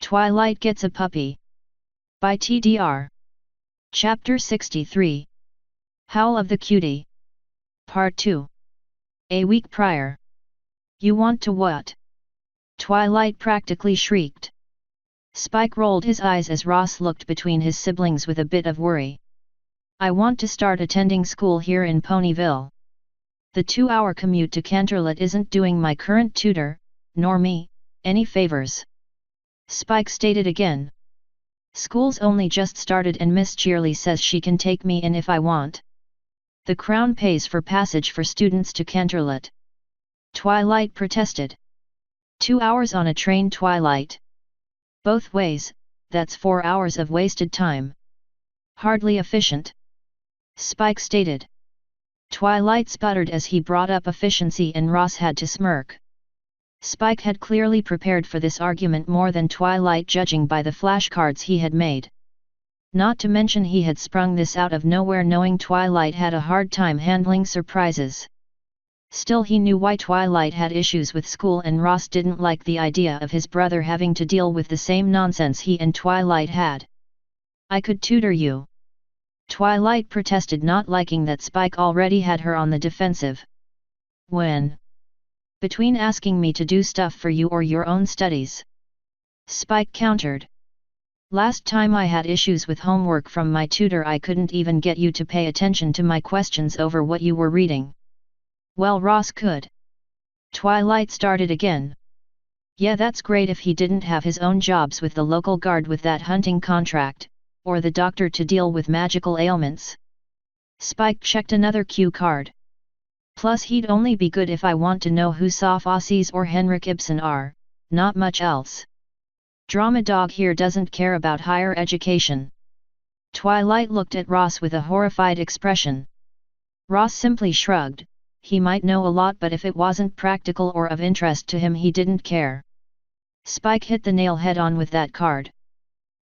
Twilight Gets a Puppy. By TDR. Chapter 63. Howl of the Cutie. Part 2. A week prior. You want to what? Twilight practically shrieked. Spike rolled his eyes as Ross looked between his siblings with a bit of worry. I want to start attending school here in Ponyville. The 2-hour commute to Canterlot isn't doing my current tutor, nor me, any favors. Spike stated again. School's only just started and Miss Cheerly says she can take me in if I want. The Crown pays for passage for students to Canterlot. Twilight protested. 2 hours on a train, Twilight. Both ways, that's 4 hours of wasted time. Hardly efficient. Spike stated. Twilight sputtered as he brought up efficiency and Ross had to smirk. Spike had clearly prepared for this argument more than Twilight, judging by the flashcards he had made. Not to mention he had sprung this out of nowhere, knowing Twilight had a hard time handling surprises. Still, he knew why Twilight had issues with school, and Ross didn't like the idea of his brother having to deal with the same nonsense he and Twilight had. I could tutor you. Twilight protested, not liking that Spike already had her on the defensive. When? Between asking me to do stuff for you or your own studies? Spike countered. Last time I had issues with homework from my tutor, I couldn't even get you to pay attention to my questions over what you were reading. Well, Ross could. Twilight started again. Yeah, that's great if he didn't have his own jobs with the local guard with that hunting contract, or the doctor to deal with magical ailments. Spike checked another cue card. Plus, he'd only be good if I want to know who Sophocles or Henrik Ibsen are, not much else. Drama dog here doesn't care about higher education. Twilight looked at Ross with a horrified expression. Ross simply shrugged. He might know a lot, but if it wasn't practical or of interest to him, he didn't care. Spike hit the nail head on with that card.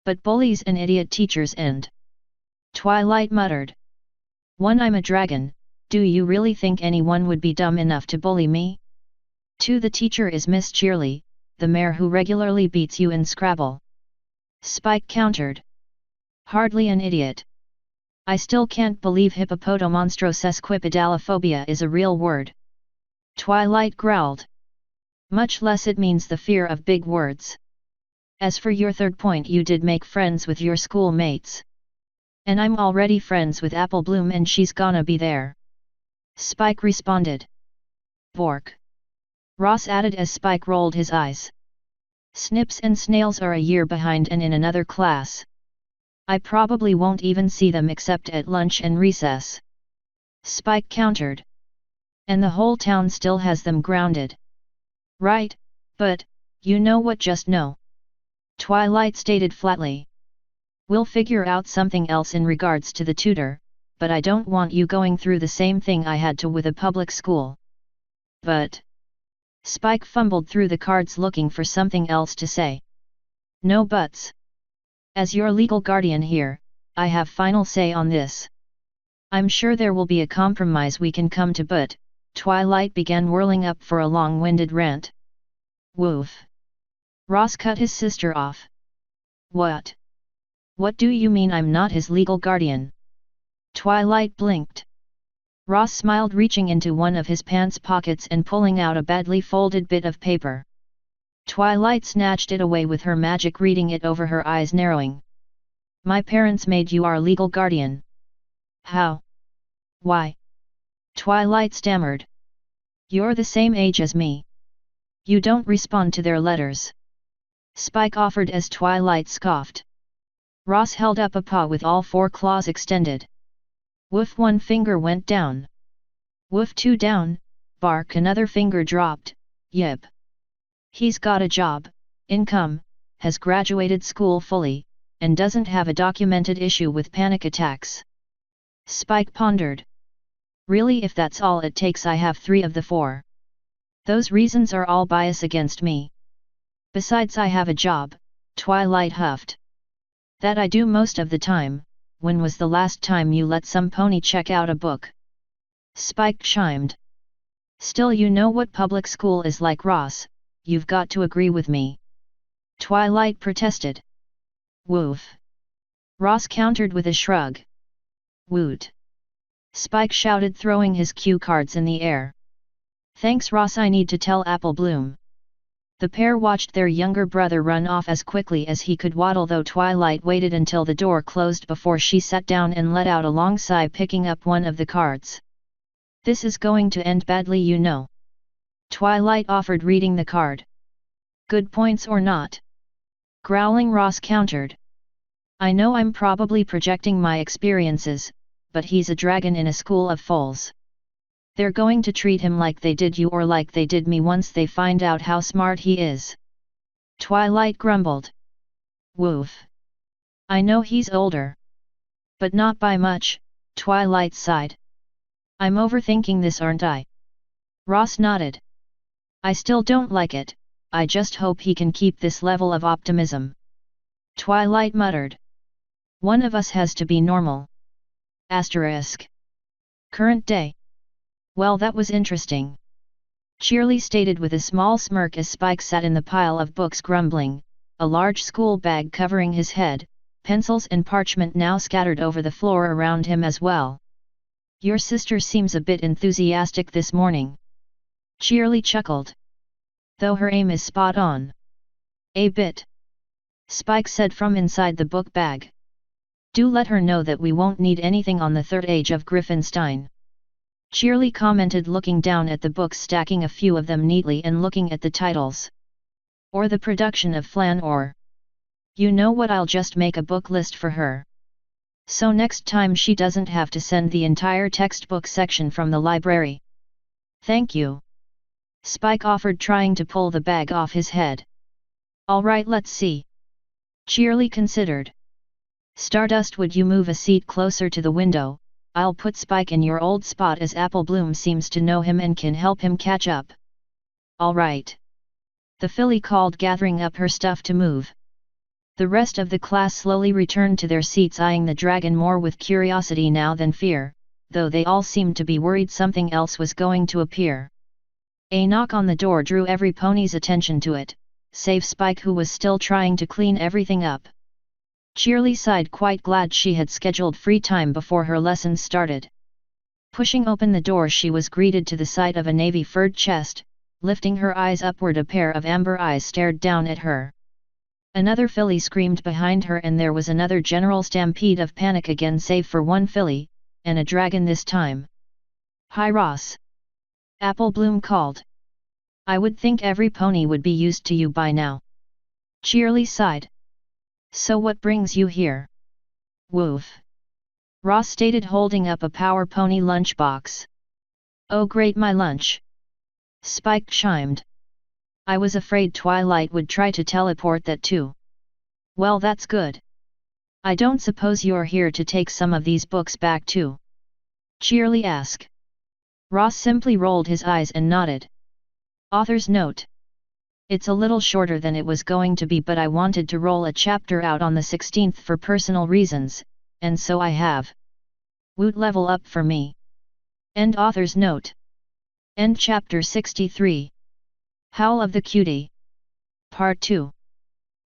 But bullies and idiot teachers end. Twilight muttered. One, I'm a dragon. Do you really think anyone would be dumb enough to bully me? 2, the teacher is Miss Cheerly, the mare who regularly beats you in Scrabble. Spike countered. Hardly an idiot. I still can't believe hippopotomonstrosequipedalophobia is a real word. Twilight growled. Much less it means the fear of big words. As for your third point, you did make friends with your schoolmates. And I'm already friends with Applebloom, and she's gonna be there. Spike responded. Bork. Ross added as Spike rolled his eyes. Snips and snails are a year behind and in another class. I probably won't even see them except at lunch and recess. Spike countered. And the whole town still has them grounded. Right, but, you know what, just no. Twilight stated flatly. We'll figure out something else in regards to the tutor, but I don't want you going through the same thing I had to with a public school. But... Spike fumbled through the cards looking for something else to say. No buts. As your legal guardian here, I have final say on this. I'm sure there will be a compromise we can come to, but... Twilight began whirling up for a long-winded rant. Woof. Ross cut his sister off. What? What do you mean I'm not his legal guardian? Twilight blinked. Ross smiled, reaching into one of his pants pockets and pulling out a badly folded bit of paper. Twilight snatched it away with her magic, reading it over, her eyes narrowing. My parents made you our legal guardian. How? Why? Twilight stammered. You're the same age as me. You don't respond to their letters. Spike offered as Twilight scoffed. Ross held up a paw with all 4 claws extended. Woof, 1 finger went down. Woof, 2 down. Bark, another finger dropped. Yep. He's got a job, income, has graduated school fully, and doesn't have a documented issue with panic attacks. Spike pondered. Really, if that's all it takes, I have 3 of the 4. Those reasons are all bias against me. Besides, I have a job, Twilight huffed. That I do most of the time. When was the last time you let some pony check out a book? Spike chimed. Still, you know what public school is like, Ross, you've got to agree with me. Twilight protested. Woof. Ross countered with a shrug. Woot. Spike shouted, throwing his cue cards in the air. Thanks Ross, I need to tell Apple Bloom. The pair watched their younger brother run off as quickly as he could waddle, though Twilight waited until the door closed before she sat down and let out a long sigh, picking up one of the cards. This is going to end badly, you know. Twilight offered, reading the card. Good points or not? Growling, Ross countered. I know I'm probably projecting my experiences, but he's a dragon in a school of foals. They're going to treat him like they did you or like they did me once they find out how smart he is. Twilight grumbled. Woof. I know he's older. But not by much, Twilight sighed. I'm overthinking this, aren't I? Ross nodded. I still don't like it, I just hope he can keep this level of optimism. Twilight muttered. One of us has to be normal. Asterisk. Current day. Well, that was interesting. Cheerily stated with a small smirk as Spike sat in the pile of books grumbling, a large school bag covering his head, pencils and parchment now scattered over the floor around him as well. Your sister seems a bit enthusiastic this morning. Cheerily chuckled. Though her aim is spot on. A bit. Spike said from inside the book bag. Do let her know that we won't need anything on the third age of Griffinstein. Cheerily commented, looking down at the books, stacking a few of them neatly and looking at the titles. Or the production of Flan, or... You know what, I'll just make a book list for her. So next time she doesn't have to send the entire textbook section from the library. Thank you. Spike offered, trying to pull the bag off his head. Alright, let's see. Cheerily considered. Stardust, would you move a seat closer to the window? I'll put Spike in your old spot, as Apple Bloom seems to know him and can help him catch up. All right. The filly called, gathering up her stuff to move. The rest of the class slowly returned to their seats, eyeing the dragon more with curiosity now than fear, though they all seemed to be worried something else was going to appear. A knock on the door drew every pony's attention to it, save Spike, who was still trying to clean everything up. Cheerily sighed, quite glad she had scheduled free time before her lessons started. Pushing open the door, she was greeted to the sight of a navy furred chest. Lifting her eyes upward, a pair of amber eyes stared down at her. Another filly screamed behind her, and there was another general stampede of panic again, save for one filly, and a dragon this time. Hi Ross. Apple Bloom called. I would think every pony would be used to you by now. Cheerily sighed. So what brings you here? Woof. Ross stated, holding up a power pony lunchbox. Oh great, my lunch. Spike chimed. I was afraid Twilight would try to teleport that too. Well, that's good. I don't suppose you're here to take some of these books back too? Cheerily asked. Ross simply rolled his eyes and nodded. Author's note. It's a little shorter than it was going to be, but I wanted to roll a chapter out on the 16th for personal reasons, and so I have. Woot, level up for me. End author's note. End chapter 63. Howl of the Cutie. Part 2.